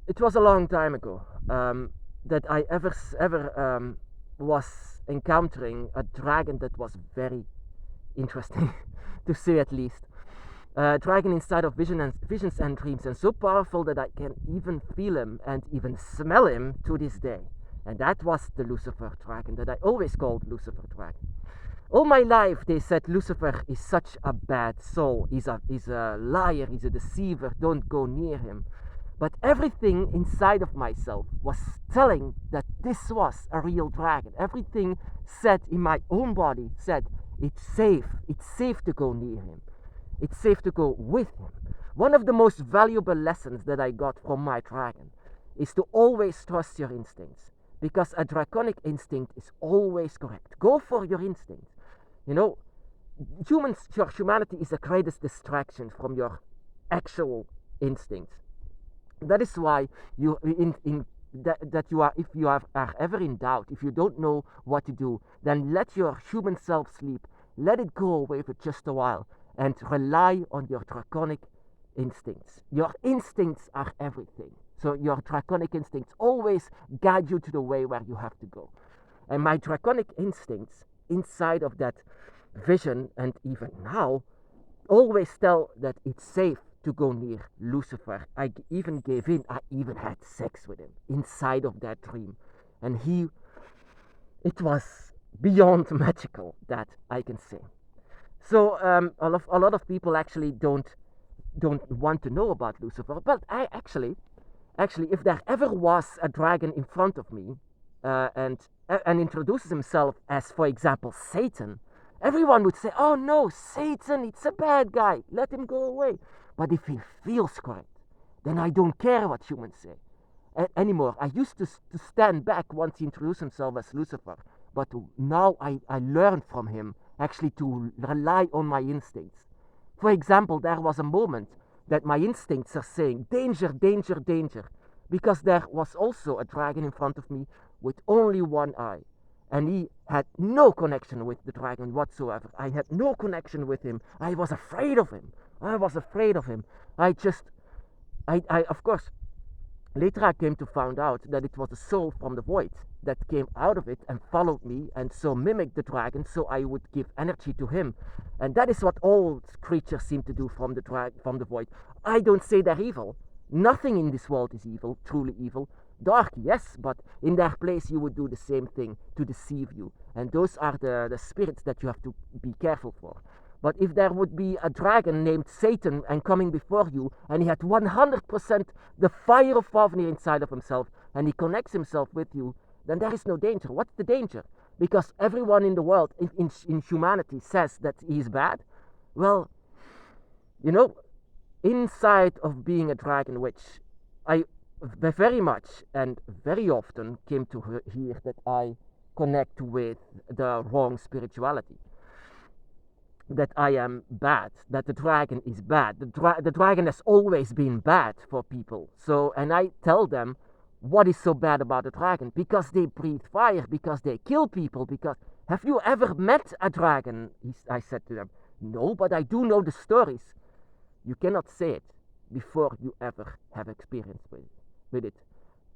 it was a long time ago that I ever was encountering a dragon that was very interesting, to say at least. Dragon inside of visions and dreams, and so powerful that I can even feel him and even smell him to this day. And that was the Lucifer dragon that I always called Lucifer dragon. All my life they said Lucifer is such a bad soul. He's a liar, he's a deceiver, don't go near him. But everything inside of myself was telling that this was a real dragon. Everything said in my own body said it's safe to go near him. It's safe to go with him. One of the most valuable lessons that I got from my dragon is to always trust your instincts, because a draconic instinct is always correct. Go for your instincts. You know, your humanity is the greatest distraction from your actual instincts. That is why you that you are, if you are ever in doubt, if you don't know what to do, then let your human self sleep. Let it go away for just a while and rely on your draconic instincts. Your instincts are everything. So your draconic instincts always guide you to the way where you have to go. And my draconic instincts inside of that vision, and even now, always tell that it's safe to go near Lucifer. I even gave in. I even had sex with him inside of that dream. And it was beyond magical, that I can say. So a lot of people actually don't want to know about Lucifer. But I actually, if there ever was a dragon in front of me and introduces himself as, for example, Satan, everyone would say, "Oh no, Satan, it's a bad guy. Let him go away." But if he feels correct, then I don't care what humans say anymore. I used to stand back once he introduced himself as Lucifer, but now I learned from him actually to rely on my instincts. For example, there was a moment that my instincts are saying, "Danger, danger, danger," because there was also a dragon in front of me with only one eye. And he had no connection with the dragon whatsoever. I had no connection with him. I was afraid of him. I was afraid of him. Of course, later I came to find out that it was a soul from the void that came out of it and followed me, and so mimicked the dragon, so I would give energy to him. And that is what all creatures seem to do from the void. I don't say they're evil. Nothing in this world is evil, truly evil. Dark, yes, but in their place you would do the same thing to deceive you. And those are the spirits that you have to be careful for. But if there would be a dragon named Satan and coming before you, and he had 100% the fire of Fafnir inside of himself, and he connects himself with you, then there is no danger. What's the danger? Because everyone in the world, in humanity, says that he is bad. Well, you know, inside of being a dragon witch, I very much and very often came to hear that I connect with the wrong spirituality, that I am bad, that the dragon is bad. The dragon has always been bad for people. So, and I tell them, what is so bad about the dragon? Because they breathe fire, because they kill people, because... Have you ever met a dragon? I said to them, no, but I do know the stories. You cannot say it before you ever have experience with it.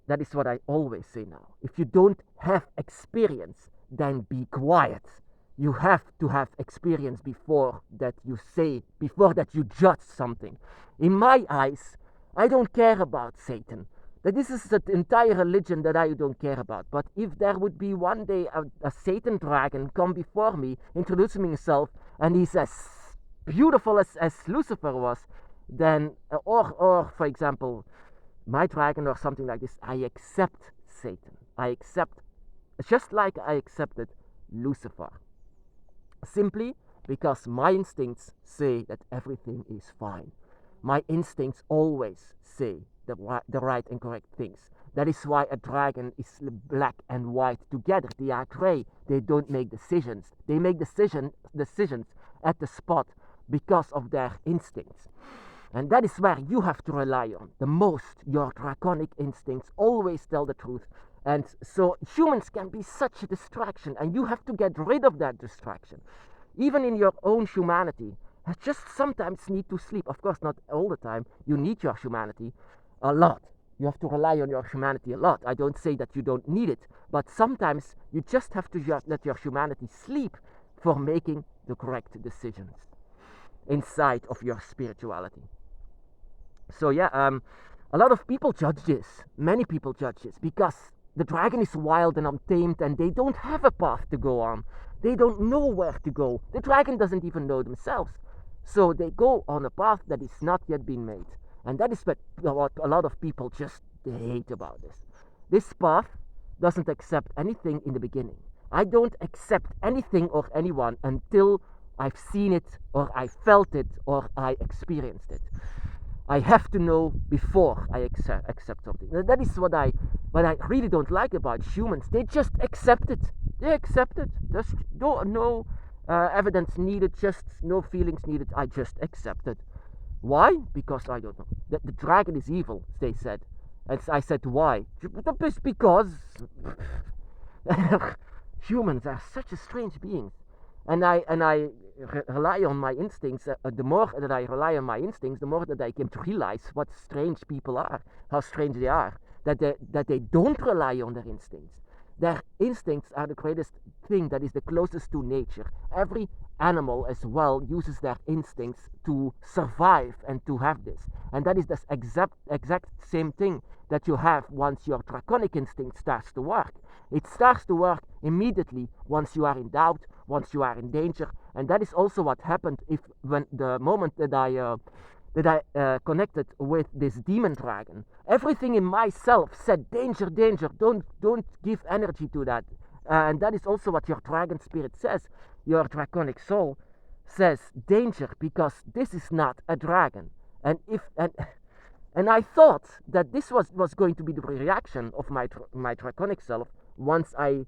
That is what I always say now. If you don't have experience, then be quiet. You have to have experience before that you judge something. In my eyes, I don't care about Satan. That this is the entire religion that I don't care about. But if there would be one day a Satan dragon come before me, introducing himself, and he's as beautiful as Lucifer was, then, or for example, my dragon or something like this, I accept Satan. I accept, just like I accepted Lucifer. Simply because my instincts say that everything is fine. My instincts always say the right and correct things. That is why a dragon is black and white together. They are gray. They don't make decisions. They make decisions at the spot because of their instincts. And that is where you have to rely on the most. Your draconic instincts always tell the truth. And so humans can be such a distraction, and you have to get rid of that distraction. Even in your own humanity, you just sometimes need to sleep. Of course, not all the time. You need your humanity a lot. You have to rely on your humanity a lot. I don't say that you don't need it, but sometimes you just have to let your humanity sleep for making the correct decisions inside of your spirituality. So yeah, a lot of people judge this. Many people judge this because the dragon is wild and untamed, and they don't have a path to go on. They don't know where to go. The dragon doesn't even know themselves. So they go on a path that is not yet been made. And that is what a lot of people just hate about this. This path doesn't accept anything in the beginning. I don't accept anything or anyone until I've seen it, or I felt it, or I experienced it. I have to know before I accept something. That is what I really don't like about humans. They just accept it. They accept it. There's no evidence needed, just no feelings needed. I just accept it. Why? Because I don't know. The dragon is evil, they said. And I said, why? Because humans are such a strange beings. And I rely on my instincts. The more that I rely on my instincts, the more that I came to realize what strange people are, how strange they are. That they don't rely on their instincts. Their instincts are the greatest thing that is the closest to nature. Every animal as well uses their instincts to survive and to have this. And that is the exact same thing that you have once your draconic instinct starts to work. It starts to work immediately once you are in doubt, once you are in danger. And that is also what happened when the moment that I connected with this demon dragon. Everything in myself said, danger, danger, don't give energy to that. And that is also what your dragon spirit says. Your draconic soul says, danger, because this is not a dragon. And I thought that this was going to be the reaction of my draconic self once I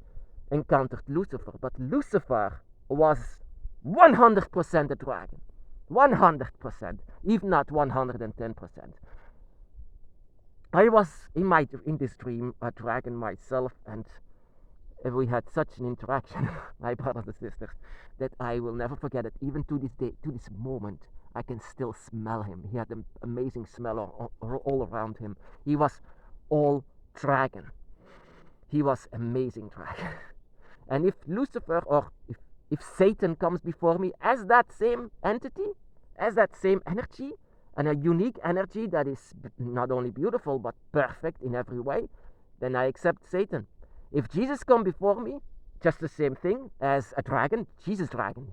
encountered Lucifer. But Lucifer was 100% a dragon. 100%, if not 110%. I was in this dream a dragon myself, and we had such an interaction, my brothers and sisters, that I will never forget it. Even to this day, to this moment, I can still smell him. He had an amazing smell all around him. He was all dragon. He was amazing dragon. And if Lucifer, or if Satan comes before me as that same entity, as that same energy, and a unique energy that is not only beautiful but perfect in every way, then I accept Satan. If Jesus comes before me, just the same thing as a dragon, Jesus dragon.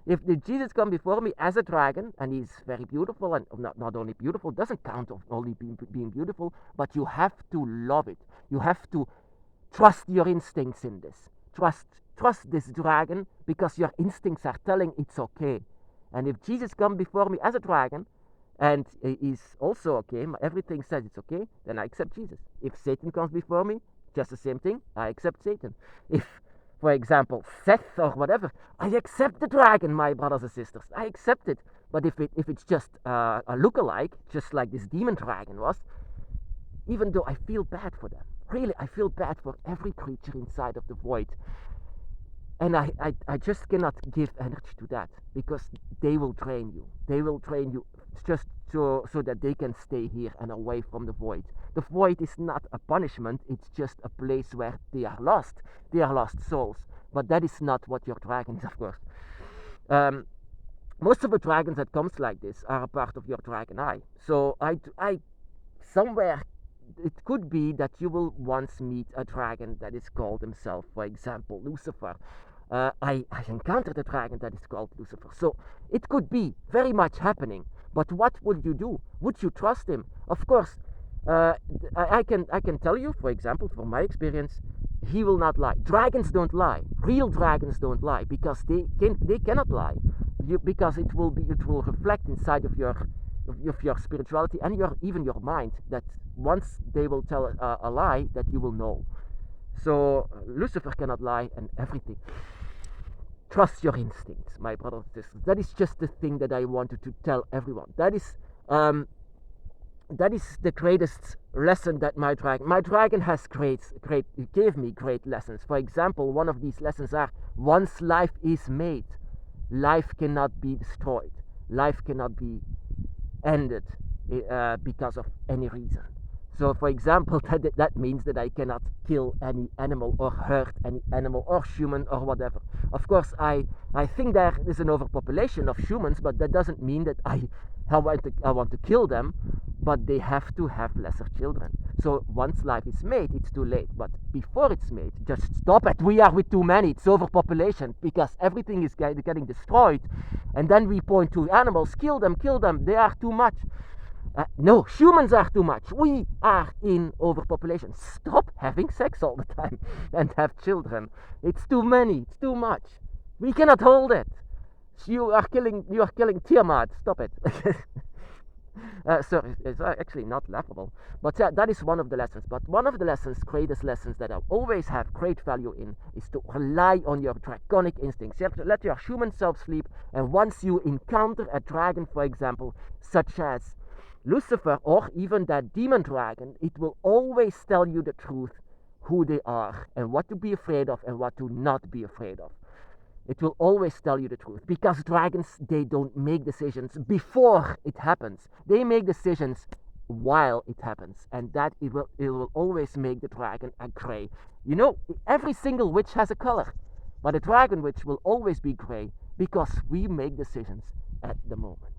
If Jesus comes before me as a dragon, and he's very beautiful, and not only beautiful, doesn't count of only being beautiful, but you have to love it. You have to trust your instincts in this. Trust this dragon, because your instincts are telling it's okay. And if Jesus comes before me as a dragon, and is also okay, everything says it's okay, then I accept Jesus. If Satan comes before me, just the same thing, I accept Satan. If, for example, Seth or whatever, I accept the dragon, my brothers and sisters. I accept it. But if it's just a lookalike, just like this demon dragon was, even though I feel bad for them, really, I feel bad for every creature inside of the void. And I just cannot give energy to that, because they will drain you. They will drain you just so that they can stay here and away from the void. The void is not a punishment, it's just a place where they are lost. They are lost souls. But that is not what your dragon is, of course. Most of the dragons that comes like this are a part of your dragon eye. So I somewhere, it could be that you will once meet a dragon that is called himself, for example, Lucifer. I encountered a dragon that is called Lucifer. So it could be very much happening. But what would you do? Would you trust him? Of course, I can tell you, for example, from my experience, he will not lie. Dragons don't lie. Real dragons don't lie, because they cannot lie. Because it will reflect inside of your spirituality and even your mind, that once they will tell a lie, that you will know. So Lucifer cannot lie, and everything. Trust your instincts, my brothers and sisters. That is just the thing that I wanted to tell everyone. That is the greatest lesson that my dragon has gave me great lessons. For example, one of these lessons are: once life is made, life cannot be destroyed. Life cannot be ended because of any reason. So, for example, that means that I cannot kill any animal or hurt any animal or human or whatever. Of course, I think there is an overpopulation of humans, but that doesn't mean that I want to kill them, but they have to have lesser children. So once life is made, it's too late. But before it's made, just stop it. We are with too many. It's overpopulation because everything is getting destroyed. And then we point to animals, kill them, they are too much. No, humans are too much. We are in overpopulation. Stop having sex all the time and have children. It's too many. It's too much. We cannot hold it. You are killing Tiamat. Stop it. Sorry, it's actually not laughable. But that is one of the lessons. But one of the greatest lessons that I always have great value in is to rely on your draconic instincts. You have to let your human self sleep. And once you encounter a dragon, for example, such as Lucifer or even that demon dragon, it will always tell you the truth, who they are and what to be afraid of and what to not be afraid of. It will always tell you the truth because dragons, they don't make decisions before it happens. They make decisions while it happens, and that it will always make the dragon a gray. You know, every single witch has a color, but a dragon witch will always be gray because we make decisions at the moment.